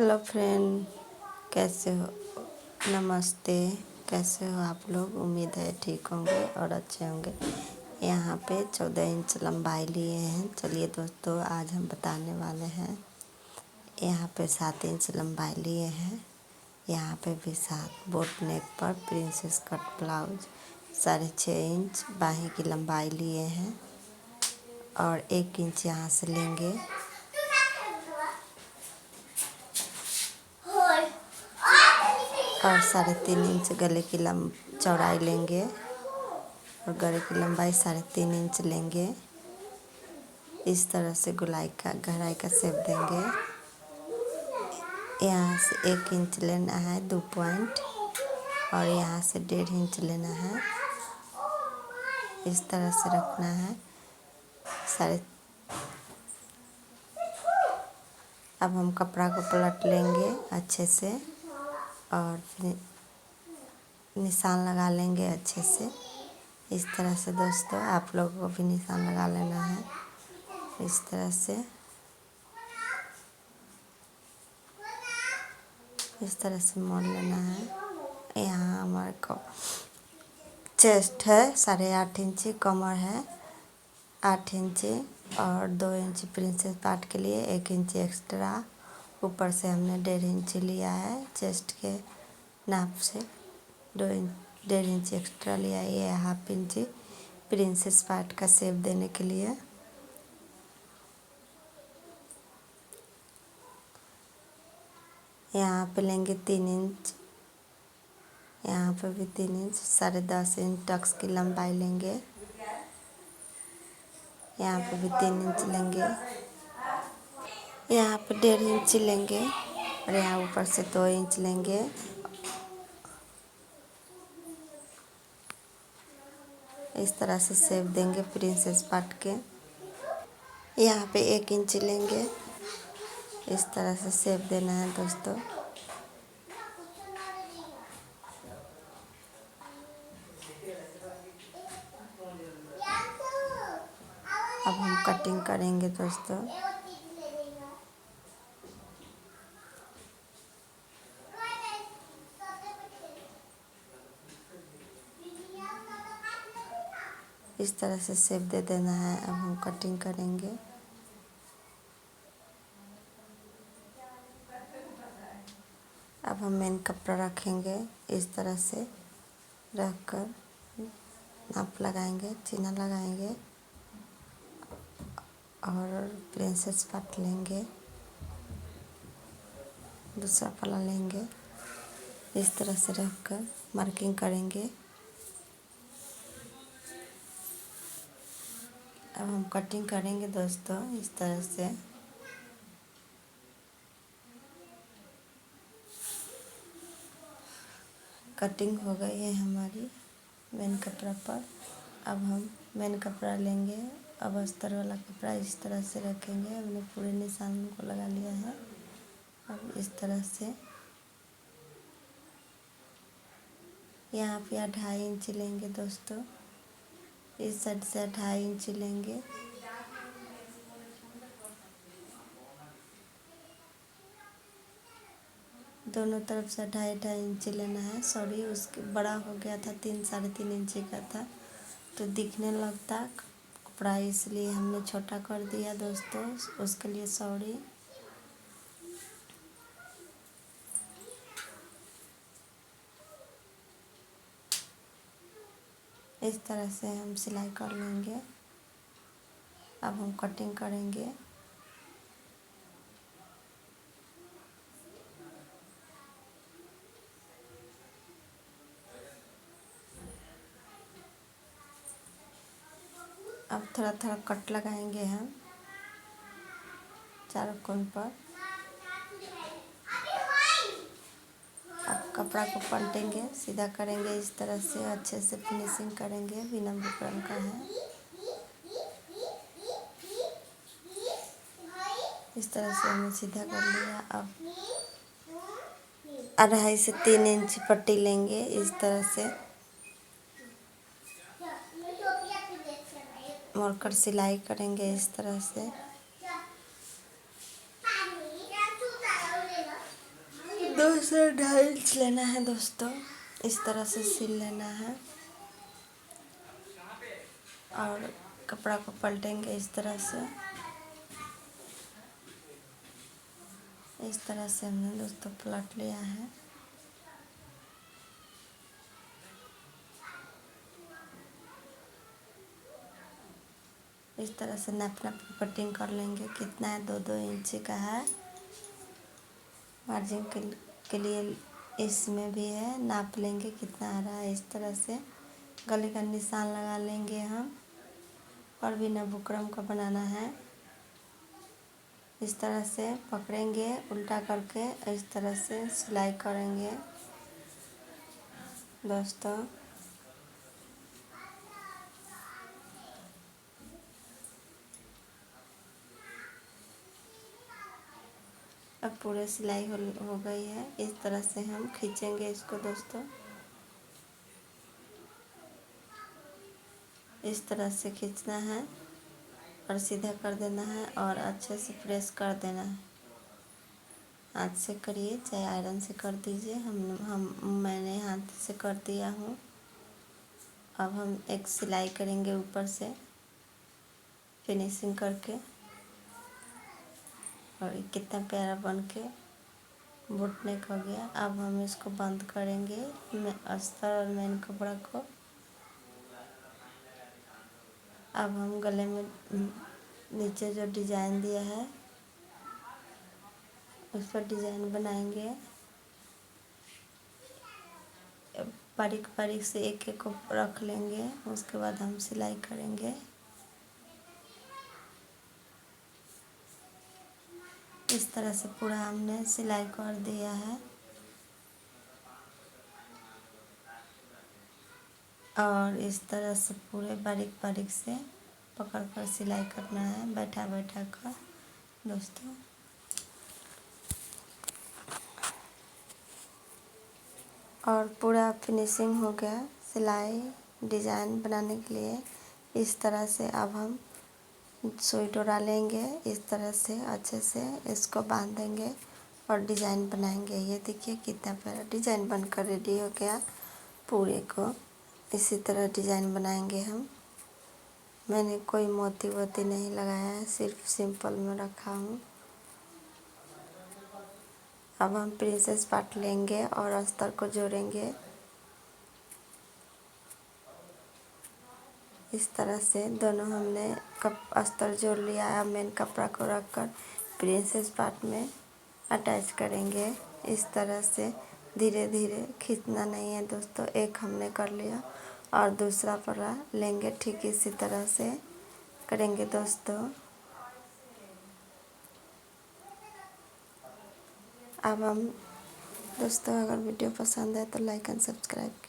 Hello friend, कैसे हो? नमस्ते। कैसे हो आप लोग? उम्मीद है ठीक होंगे और अच्छे होंगे। यहाँ पे 14 इंच लंबाई लिए हैं। चलिए दोस्तों, आज हम बताने वाले हैं। यहाँ पे 7 इंच लंबाई लिए हैं। यहाँ पे भी 7। बोट नेक पर प्रिंसेस कट ब्लाउज 6.5 इंच बाही की लंबाई लिए हैं और 1 इंच यहाँ से लेंगे और 3.5 इंच गले की चौड़ाई लेंगे और गले की लंबाई 3.5 इंच लेंगे। इस तरह से गहराई का शेप देंगे। यहाँ से 1 इंच लेना है 2 पॉइंट और यहाँ से 1.5 इंच लेना है। इस तरह से रखना है। सारे अब हम कपड़ा को पलट लेंगे अच्छे से और फिर निशान लगा लेंगे अच्छे से। इस तरह से दोस्तों आप लोगों को भी निशान लगा लेना है। इस तरह से मोड़ लेना है। यहाँ हमारे को चेस्ट है 8.5 इंची, कमर है 8 इंची और 2 इंची प्रिंसेस पार्ट के लिए 1 इंची एक्स्ट्रा ऊपर से हमने 1.5 इंची लिया है। चेस्ट के नाप से 1.5 इंची एक्स्ट्रा लिया है। ये 1/2 इंची प्रिंसेस पार्ट का शेप देने के लिए। यहाँ पे लेंगे 3 इंच, यहाँ पे भी 3 इंच, 10.5 इंच टक्स की लंबाई लेंगे। यहाँ पे भी 3 इंच लेंगे। यहाँ पे 1.5 इंच लेंगे और यहाँ ऊपर से 2 इंच लेंगे। इस तरह से शेप देंगे प्रिंसेस पार्ट के। यहाँ पे 1 इंच लेंगे। इस तरह से शेप देना है दोस्तों। अब हम कटिंग करेंगे दोस्तों। इस तरह से शेप दे देना है। अब हम कटिंग करेंगे। अब हम मेन कपड़ा रखेंगे। इस तरह से रख कर नाप लगाएंगे, चिन्ह लगाएंगे और प्रिंसेस पार्ट लेंगे, दूसरा पल्ला लेंगे। इस तरह से रख कर मार्किंग करेंगे। अब हम कटिंग करेंगे दोस्तों इस तरह से। कटिंग हो गई है हमारी मेन कपड़ा पर। अब हम मेन कपड़ा लेंगे। अब अस्तर वाला कपड़ा इस तरह से रखेंगे। हमने पूरे निशान को लगा लिया है। अब इस तरह से यहाँ पे 2.5 इंच लेंगे दोस्तों। इस साइड से 2.5 इंच लेंगे। दोनों तरफ से 2.5 इंच लेना है। सॉरी, उसके बड़ा हो गया था, 3-3.5 इंची का था तो दिखने लगता कपड़ा, इसलिए हमने छोटा कर दिया दोस्तों। उसके लिए सॉरी। इस तरह से हम सिलाई कर लेंगे। अब हम कटिंग करेंगे। अब थोड़ा थोड़ा कट लगाएंगे हम चारों कोण पर। अब कपड़ा को पलटेंगे, सीधा करेंगे। इस तरह से अच्छे से फिनिशिंग करेंगे। बिना बुकरम का है। इस तरह से हमने सीधा कर लिया। अब 2.5 से 3 इंच पट्टी लेंगे। इस तरह से मोड़कर सिलाई करेंगे। इस तरह से 2 से 2.5 इंच लेना है दोस्तों। इस तरह से सिल लेना है और कपड़ा को पलटेंगे इस तरह से। इस तरह से हमने दोस्तों पलट लिया है। इस तरह से नाप नाप के कटिंग कर लेंगे। कितना है, 2-2 इंच का है। मार्जिन के लिए इसमें भी है, नाप लेंगे कितना आ रहा है। इस तरह से गले का निशान लगा लेंगे हम। और बिना बुकरम का बनाना है। इस तरह से पकड़ेंगे उल्टा करके, इस तरह से सिलाई करेंगे दोस्तों। अब पूरे सिलाई हो गई है। इस तरह से हम खींचेंगे इसको दोस्तों। इस तरह से खींचना है और सीधा कर देना है और अच्छे से प्रेस कर देना है। हाथ से करिए चाहे आयरन से कर दीजिए। मैंने हाथ से कर दिया हूँ। अब हम एक सिलाई करेंगे ऊपर से फिनिशिंग करके। और ये कितना प्यारा बन के बोट नेक हो गया। अब हम इसको बंद करेंगे अस्तर और मेन कपड़ा को। अब हम गले में नीचे जो डिज़ाइन दिया है उस पर डिज़ाइन बनाएंगे। बारीक बारीक से एक एक को रख लेंगे। उसके बाद हम सिलाई करेंगे। इस तरह से पूरा हमने सिलाई कर दिया है। और इस तरह से पूरे बारीक बारीक से पकड़ कर सिलाई करना है, बैठा बैठा कर दोस्तों। और पूरा फिनिशिंग हो गया सिलाई डिज़ाइन बनाने के लिए। इस तरह से अब हम सुई डोरा लेंगे। इस तरह से अच्छे से इसको बांध देंगे और डिज़ाइन बनाएंगे। ये देखिए कितना प्यारा डिज़ाइन बनकर रेडी हो गया। पूरे को इसी तरह डिज़ाइन बनाएंगे हम। मैंने कोई मोती वोती नहीं लगाया है, सिर्फ सिंपल में रखा हूँ। अब हम प्रिंसेस पार्ट लेंगे और अस्तर को जोड़ेंगे। इस तरह से दोनों हमने अस्तर जोड़ लिया है। अब मेन कपड़ा को रखकर प्रिंसेस पार्ट में अटैच करेंगे। इस तरह से धीरे धीरे खींचना नहीं है दोस्तों। एक हमने कर लिया और दूसरा पड़ा लेंगे। ठीक इसी तरह से करेंगे दोस्तों। अब हम दोस्तों अगर वीडियो पसंद है तो लाइक एंड सब्सक्राइब